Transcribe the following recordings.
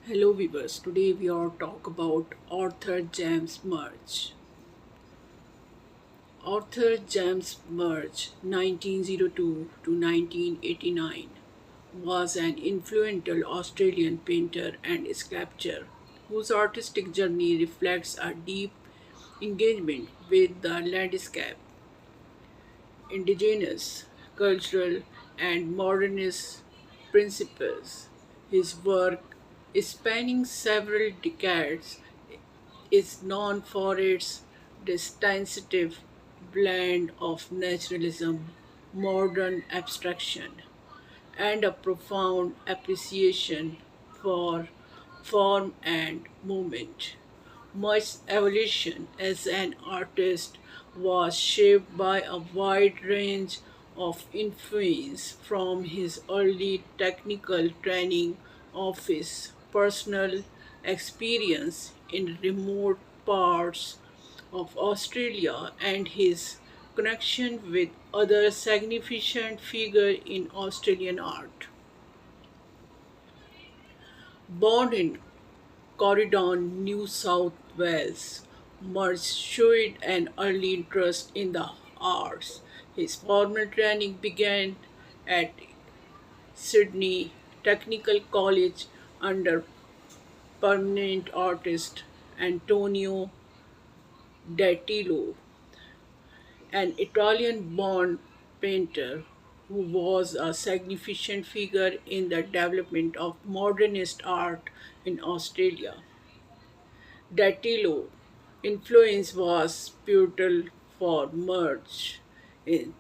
Hello viewers, today we are talk about Arthur James Murch. Arthur James Murch, 1902 to 1989, was an influential Australian painter and sculptor whose artistic journey reflects a deep engagement with the landscape, indigenous, cultural, and modernist principles. His work, spanning several decades, is known for its distinctive blend of naturalism, modern abstraction, and a profound appreciation for form and movement. Much evolution as an artist was shaped by a wide range of influence from his early technical training of his personal experience in remote parts of Australia and his connection with other significant figures in Australian art. Born in Corydon, New South Wales, Murch showed an early interest in the arts. His formal training began at Sydney Technical College under permanent artist Antonio Dattilo, an Italian born painter who was a significant figure in the development of modernist art in Australia. Dattilo influence was pivotal for Murch in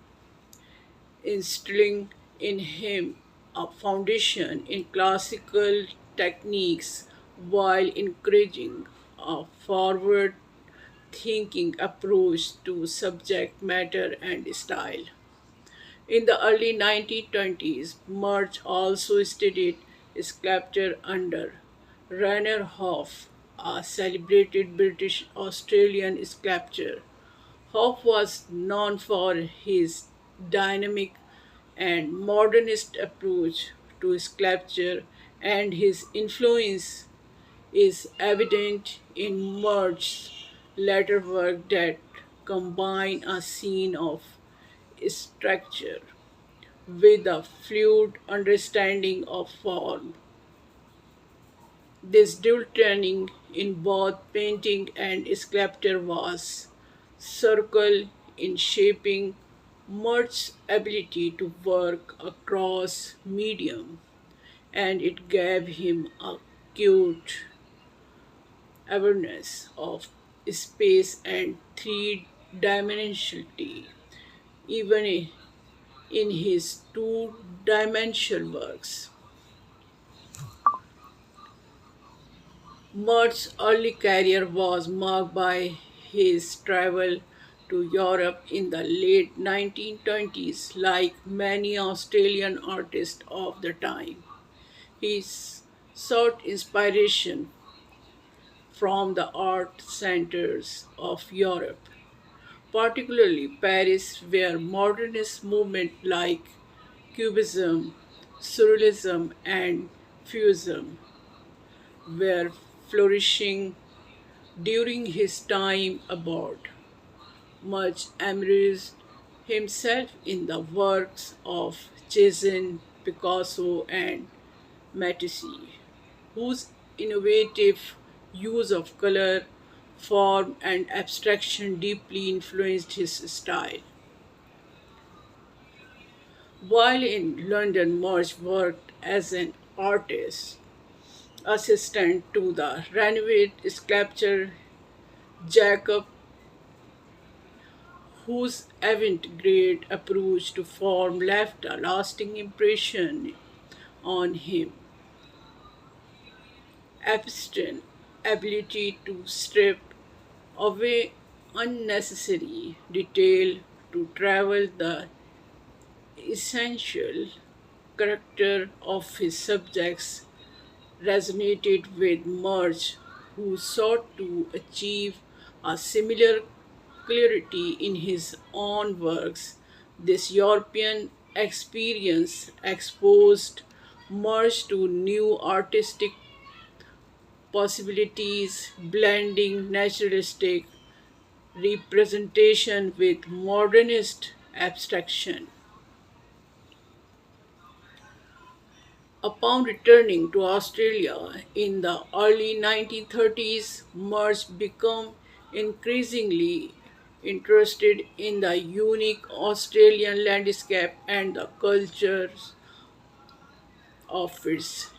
instilling in him a foundation in classical techniques while encouraging a forward thinking approach to subject matter and style. In the early 1920s, Murch also studied sculpture under Rainer Hoff, a celebrated British Australian sculptor. Hoff was known for his dynamic and modernist approach to sculpture, and his influence is evident in Murch's later work that combine a scene of structure with a fluid understanding of form. This dual training in both painting and sculpture was circle in shaping Murch's ability to work across medium, and it gave him a acute awareness of space and three dimensionality, even in his two-dimensional works. Murt's early career was marked by his travel to Europe in the late 1920s, like many Australian artists of the time. He sought inspiration from the art centers of Europe, particularly Paris, where modernist movements like Cubism, Surrealism, and Fusion were flourishing during his time abroad. Much immersed himself in the works of Cezanne, Picasso, and Matisse, whose innovative use of color, form, and abstraction deeply influenced his style. While in London, Murch worked as an artist assistant to the renowned sculptor Jacob, whose avant-garde approach to form left a lasting impression on him. Epstein's ability to strip away unnecessary detail to travel the essential character of his subjects resonated with Murch, who sought to achieve a similar clarity in his own works. This European experience exposed Murch to new artistic possibilities, blending naturalistic representation with modernist abstraction. Upon returning to Australia in the early 1930s, Merce became increasingly interested in the unique Australian landscape and the cultures of its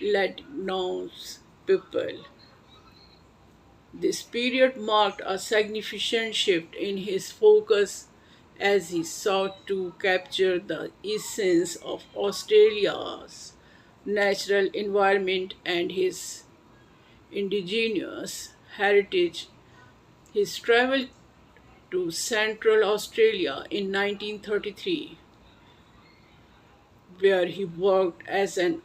Latinos people. This period marked a significant shift in his focus as he sought to capture the essence of Australia's natural environment and his indigenous heritage. His travel to Central Australia in 1933, where he worked as an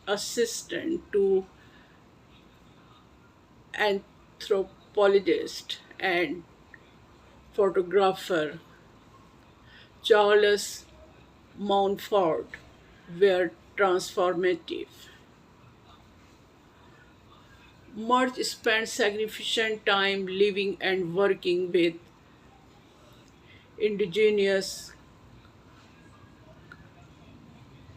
assistant to anthropologist and photographer Charles Mountford, were transformative. Murch spent significant time living and working with indigenous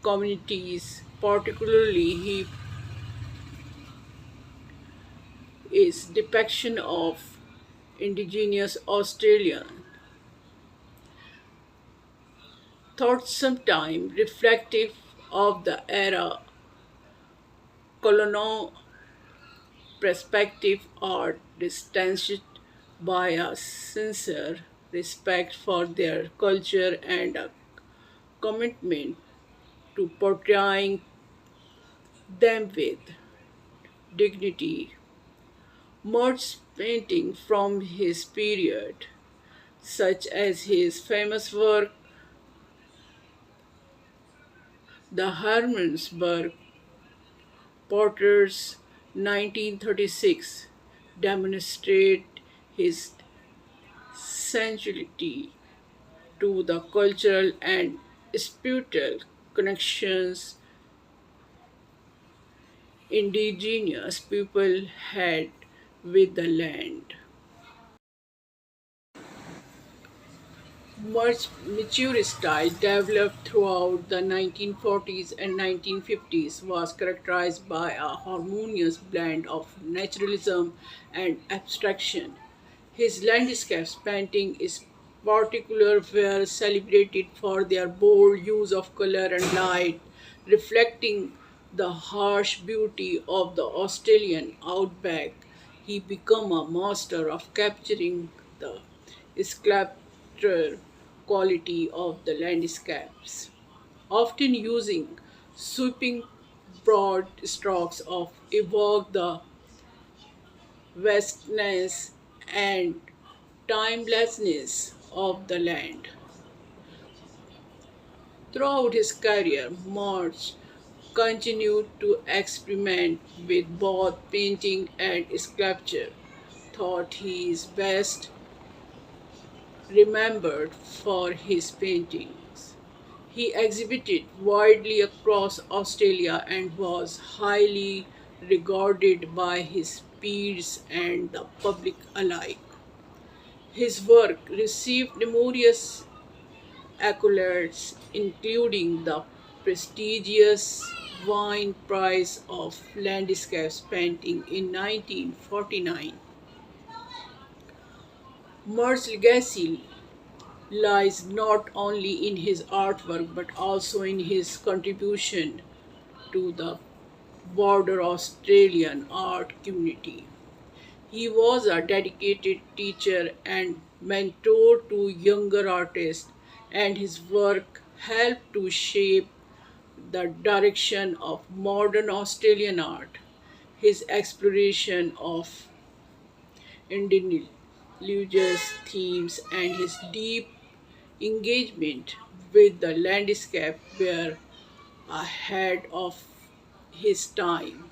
communities, particularly his depiction of indigenous Australian thought sometime reflective of the era colonial perspective are distanced by a sincere respect for their culture and a commitment to portraying them with dignity. Murch's painting from his period, such as his famous work The Hermannsburg Porters 1936, demonstrate his sensitivity to the cultural and spiritual connections indigenous people had with the land. Much mature style developed throughout the 1940s and 1950s was characterized by a harmonious blend of naturalism and abstraction. His landscapes painting is particular were celebrated for their bold use of color and light, reflecting the harsh beauty of the Australian outback. He became a master of capturing the sculpture quality of the landscapes, often using sweeping broad strokes of evoke the vastness and timelessness of the land. Throughout his career, March continued to experiment with both painting and sculpture. Thought he is best remembered for his paintings. He exhibited widely across Australia and was highly regarded by his peers and the public alike. His work received numerous accolades, including the prestigious Vine Prize of Landscapes Painting in 1949. Mer's legacy lies not only in his artwork but also in his contribution to the broader Australian art community. He was a dedicated teacher and mentor to younger artists, and his work helped to shape the direction of modern Australian art. His exploration of indigenous themes and his deep engagement with the landscape were ahead of his time.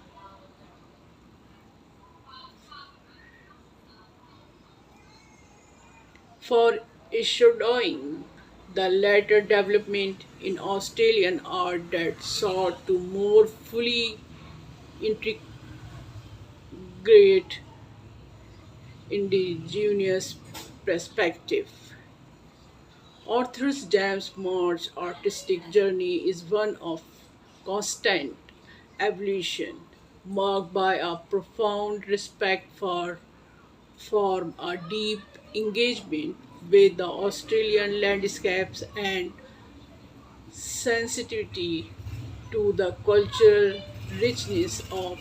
For shadowing the later development in Australian art that sought to more fully integrate great indigenous perspective. Arthur James Moore's artistic journey is one of constant evolution, marked by a profound respect for form, a deep engagement with the Australian landscapes, and sensitivity to the cultural richness of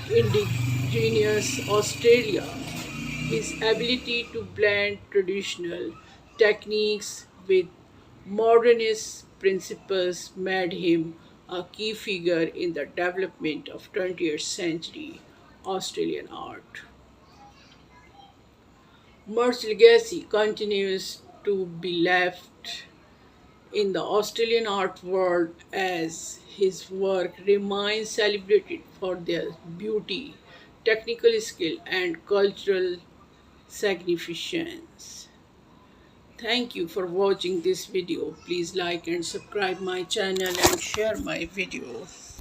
indigenous Australia. His ability to blend traditional techniques with modernist principles made him a key figure in the development of 20th century Australian art. Mur's legacy continues to be left in the Australian art world as his work remains celebrated for their beauty, technical skill, and cultural significance. Thank you for watching this video. Please like and subscribe my channel and share my videos.